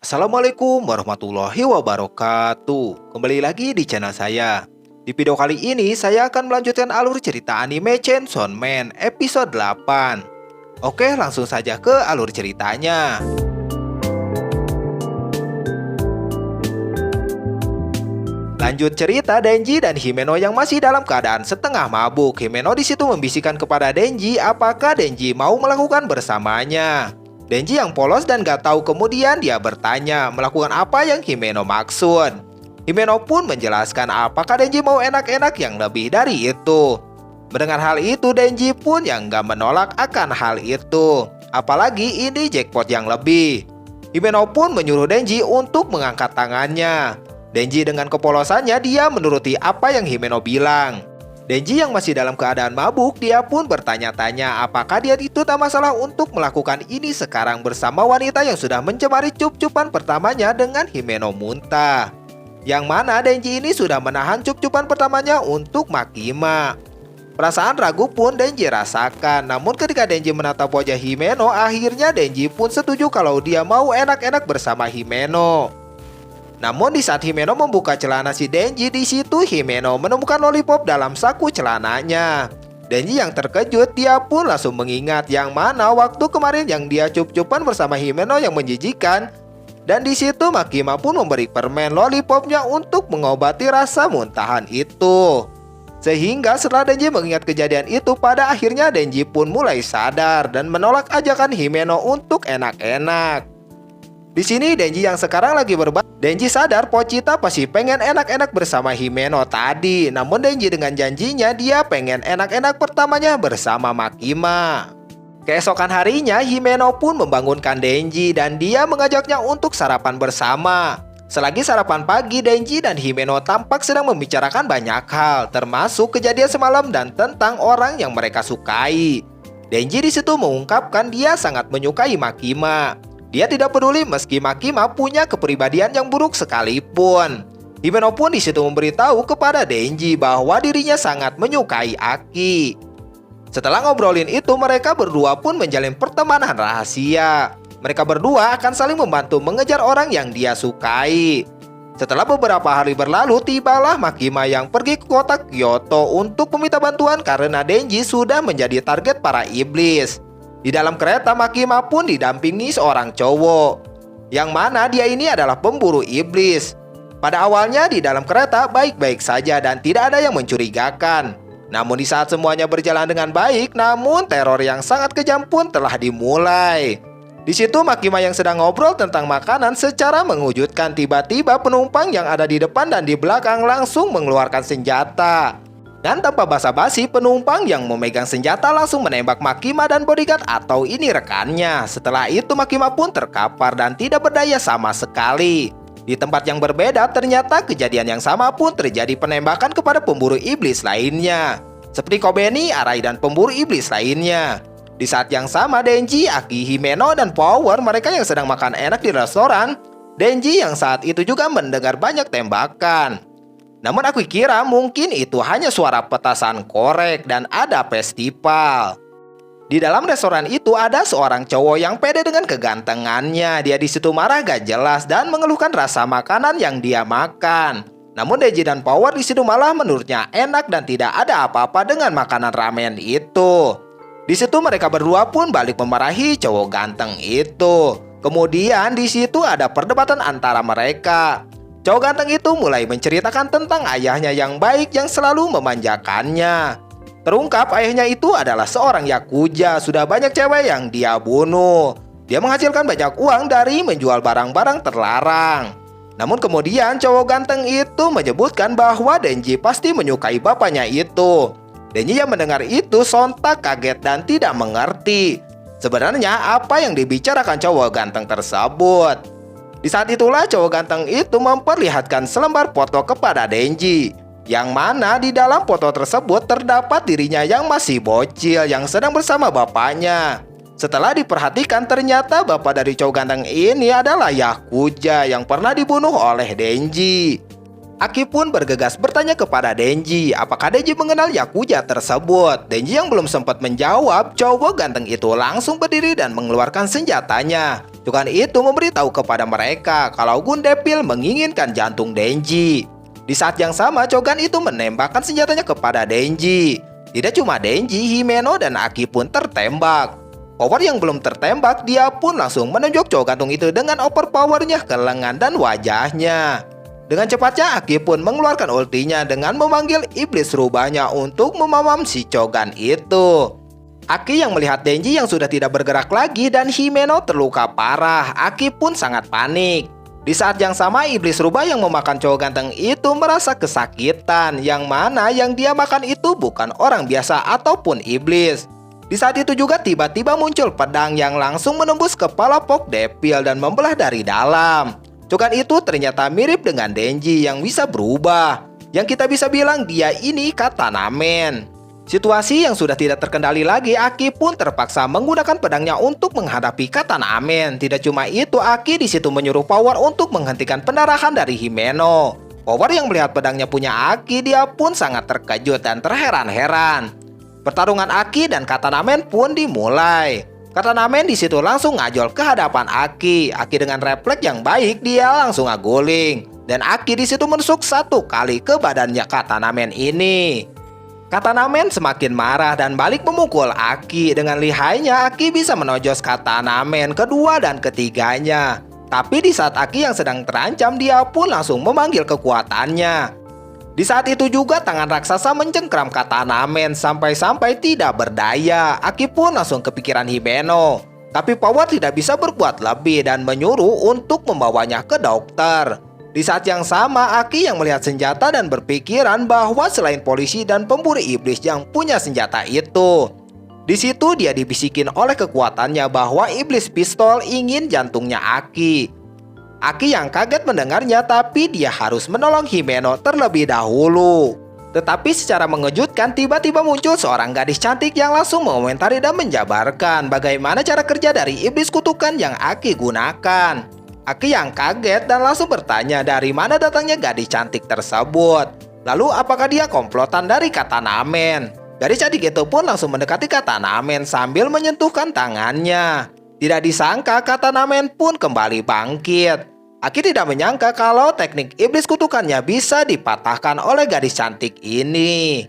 Assalamualaikum warahmatullahi wabarakatuh. Kembali lagi di channel saya. Di video kali ini saya akan melanjutkan alur cerita anime Chainsaw Man episode 8. Oke, langsung saja ke alur ceritanya. Lanjut cerita, Denji dan Himeno yang masih dalam keadaan setengah mabuk. Himeno di situ membisikkan kepada Denji apakah Denji mau melakukan bersamanya. Denji yang polos dan gak tahu, kemudian dia bertanya melakukan apa yang Himeno maksud. Himeno pun menjelaskan apakah Denji mau enak-enak yang lebih dari itu. Mendengar hal itu, Denji pun yang gak menolak akan hal itu. Apalagi ini jackpot yang lebih. Himeno pun menyuruh Denji untuk mengangkat tangannya. Denji dengan kepolosannya dia menuruti apa yang Himeno bilang. Denji yang masih dalam keadaan mabuk, dia pun bertanya-tanya apakah dia itu tak masalah untuk melakukan ini sekarang bersama wanita yang sudah mencemari cup-cupan pertamanya dengan Himeno muntah. Yang mana Denji ini sudah menahan cup-cupan pertamanya untuk Makima. Perasaan ragu pun Denji rasakan, namun ketika Denji menatap wajah Himeno, akhirnya Denji pun setuju kalau dia mau enak-enak bersama Himeno. Namun di saat Himeno membuka celana si Denji, di situ Himeno menemukan lollipop dalam saku celananya. Denji yang terkejut, dia pun langsung mengingat yang mana waktu kemarin yang dia cup-cupan bersama Himeno yang menjijikan. Dan di situ Makima pun memberi permen lollipopnya untuk mengobati rasa muntahan itu. Sehingga setelah Denji mengingat kejadian itu, pada akhirnya Denji pun mulai sadar dan menolak ajakan Himeno untuk enak-enak. Di sini Denji yang sekarang lagi Denji sadar Pochita pasti pengen enak-enak bersama Himeno tadi. Namun Denji dengan janjinya dia pengen enak-enak pertamanya bersama Makima. Keesokan harinya Himeno pun membangunkan Denji dan dia mengajaknya untuk sarapan bersama. Selagi sarapan pagi, Denji dan Himeno tampak sedang membicarakan banyak hal, termasuk kejadian semalam dan tentang orang yang mereka sukai. Denji di situ mengungkapkan dia sangat menyukai Makima. Dia tidak peduli meski Makima punya kepribadian yang buruk sekalipun. Himeno pun di situ memberitahu kepada Denji bahwa dirinya sangat menyukai Aki. Setelah ngobrolin itu, mereka berdua pun menjalin pertemanan rahasia. Mereka berdua akan saling membantu mengejar orang yang dia sukai. Setelah beberapa hari berlalu, tibalah Makima yang pergi ke kota Kyoto untuk meminta bantuan karena Denji sudah menjadi target para iblis. Di dalam kereta, Makima pun didampingi seorang cowok, yang mana dia ini adalah pemburu iblis. Pada awalnya di dalam kereta baik-baik saja dan tidak ada yang mencurigakan. Namun di saat semuanya berjalan dengan baik, namun teror yang sangat kejam pun telah dimulai. Di situ Makima yang sedang ngobrol tentang makanan secara mengejutkan, tiba-tiba penumpang yang ada di depan dan di belakang langsung mengeluarkan senjata. Dan tanpa basa-basi, penumpang yang memegang senjata langsung menembak Makima dan bodyguard atau ini rekannya. Setelah itu Makima pun terkapar dan tidak berdaya sama sekali. Di tempat yang berbeda, ternyata kejadian yang sama pun terjadi penembakan kepada pemburu iblis lainnya, seperti Kobeni, Arai, dan pemburu iblis lainnya. Di saat yang sama, Denji, Aki, Himeno, dan Power, mereka yang sedang makan enak di restoran. Denji yang saat itu juga mendengar banyak tembakan. Namun aku kira mungkin itu hanya suara petasan korek dan ada festival. Di dalam restoran itu ada seorang cowok yang pede dengan kegantengannya. Dia di situ marah gak jelas dan mengeluhkan rasa makanan yang dia makan. Namun Denji dan Power di situ malah menurutnya enak dan tidak ada apa-apa dengan makanan ramen itu. Di situ mereka berdua pun balik memarahi cowok ganteng itu. Kemudian di situ ada perdebatan antara mereka. Cowok ganteng itu mulai menceritakan tentang ayahnya yang baik yang selalu memanjakannya. Terungkap ayahnya itu adalah seorang yakuza, sudah banyak cewek yang dia bunuh. Dia menghasilkan banyak uang dari menjual barang-barang terlarang. Namun kemudian cowok ganteng itu menyebutkan bahwa Denji pasti menyukai bapaknya itu. Denji yang mendengar itu sontak kaget dan tidak mengerti sebenarnya apa yang dibicarakan cowok ganteng tersebut. Di saat itulah cowok ganteng itu memperlihatkan selembar foto kepada Denji, yang mana di dalam foto tersebut terdapat dirinya yang masih bocil yang sedang bersama bapaknya. Setelah diperhatikan, ternyata bapak dari cowok ganteng ini adalah yakuza yang pernah dibunuh oleh Denji. Aki pun bergegas bertanya kepada Denji apakah Denji mengenal Yakuza tersebut. Denji yang belum sempat menjawab, cowok ganteng itu langsung berdiri dan mengeluarkan senjatanya. Cogan itu memberitahu kepada mereka kalau Gun Devil menginginkan jantung Denji. Di saat yang sama, Cogan itu menembakkan senjatanya kepada Denji. Tidak cuma Denji, Himeno dan Aki pun tertembak. Power yang belum tertembak, dia pun langsung menunjuk cowok gantung itu dengan overpowernya ke lengan dan wajahnya. Dengan cepatnya, Aki pun mengeluarkan ultinya dengan memanggil iblis rubahnya untuk memamam si Cogan itu. Aki yang melihat Denji yang sudah tidak bergerak lagi dan Himeno terluka parah, Aki pun sangat panik. Di saat yang sama, iblis rubah yang memakan cowok ganteng itu merasa kesakitan, yang mana yang dia makan itu bukan orang biasa ataupun iblis. Di saat itu juga tiba-tiba muncul pedang yang langsung menembus kepala Pok Devil dan membelah dari dalam. Cogan itu ternyata mirip dengan Denji yang bisa berubah. Yang kita bisa bilang dia ini Katana Man. Situasi yang sudah tidak terkendali lagi, Aki pun terpaksa menggunakan pedangnya untuk menghadapi Katana Man. Tidak cuma itu, Aki di situ menyuruh Power untuk menghentikan pendarahan dari Himeno. Power yang melihat pedangnya punya Aki, dia pun sangat terkejut dan terheran-heran. Pertarungan Aki dan Katana Man pun dimulai. Katana Man di situ langsung ngajol ke hadapan Aki. Aki dengan refleks yang baik, dia langsung ngaguling. Dan Aki di situ menusuk satu kali ke badannya Katana Man ini. Katana Man semakin marah dan balik memukul Aki. Dengan lihainya, Aki bisa menojos Katana Man kedua dan ketiganya. Tapi di saat Aki yang sedang terancam, dia pun langsung memanggil kekuatannya. Di saat itu juga tangan raksasa mencengkram Katana Man sampai-sampai tidak berdaya. Aki pun langsung kepikiran Himeno. Tapi Power tidak bisa berbuat lebih dan menyuruh untuk membawanya ke dokter. Di saat yang sama, Aki yang melihat senjata dan berpikiran bahwa selain polisi dan pemburu iblis yang punya senjata itu. Di situ dia dibisikin oleh kekuatannya bahwa iblis pistol ingin jantungnya Aki. Aki yang kaget mendengarnya, tapi dia harus menolong Himeno terlebih dahulu. Tetapi secara mengejutkan, tiba-tiba muncul seorang gadis cantik yang langsung mengomentari dan menjabarkan bagaimana cara kerja dari iblis kutukan yang Aki gunakan. Aki yang kaget dan langsung bertanya dari mana datangnya gadis cantik tersebut. Lalu apakah dia komplotan dari Katana Man? Gadis cantik itu pun langsung mendekati Katana Man sambil menyentuhkan tangannya. Tidak disangka Katana Man pun kembali bangkit. Aki tidak menyangka kalau teknik iblis kutukannya bisa dipatahkan oleh gadis cantik ini.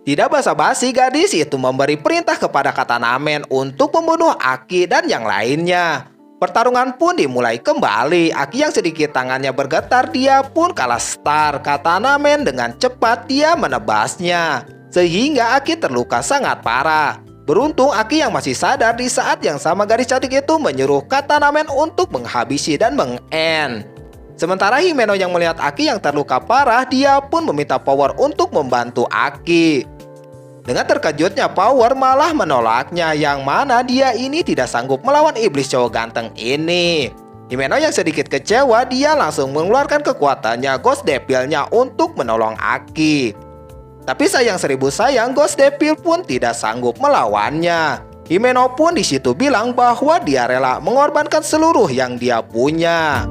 Tidak basa-basi, gadis itu memberi perintah kepada Katana Man untuk membunuh Aki dan yang lainnya. Pertarungan pun dimulai kembali. Aki yang sedikit tangannya bergetar, dia pun kalah start. Katana Man dengan cepat dia menebasnya, sehingga Aki terluka sangat parah. Beruntung Aki yang masih sadar. Di saat yang sama, gadis cantik itu menyuruh Katana Man untuk menghabisi dan meng-end. Sementara Himeno yang melihat Aki yang terluka parah, dia pun meminta Power untuk membantu Aki. Dengan terkejutnya, Power malah menolaknya, yang mana dia ini tidak sanggup melawan iblis cowok ganteng ini. Himeno yang sedikit kecewa, dia langsung mengeluarkan kekuatannya Ghost Devil-nya untuk menolong Aki. Tapi sayang seribu sayang, Ghost Devil pun tidak sanggup melawannya. Himeno pun di situ bilang bahwa dia rela mengorbankan seluruh yang dia punya.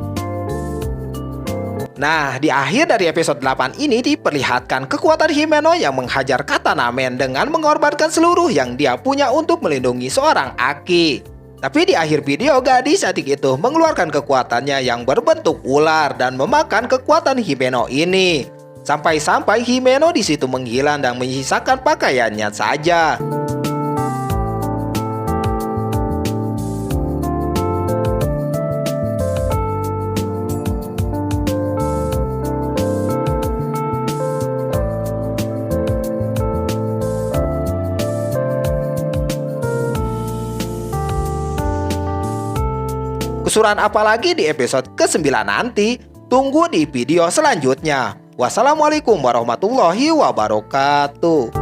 Nah, di akhir dari episode 8 ini diperlihatkan kekuatan Himeno yang menghajar Katana Man dengan mengorbankan seluruh yang dia punya untuk melindungi seorang Aki. Tapi di akhir video, gadis cantik itu mengeluarkan kekuatannya yang berbentuk ular dan memakan kekuatan Himeno ini. Sampai-sampai Himeno di situ menghilang dan menyisakan pakaiannya saja. Kesuran apalagi di episode ke-9 nanti? Tunggu di video selanjutnya. Wassalamualaikum warahmatullahi wabarakatuh.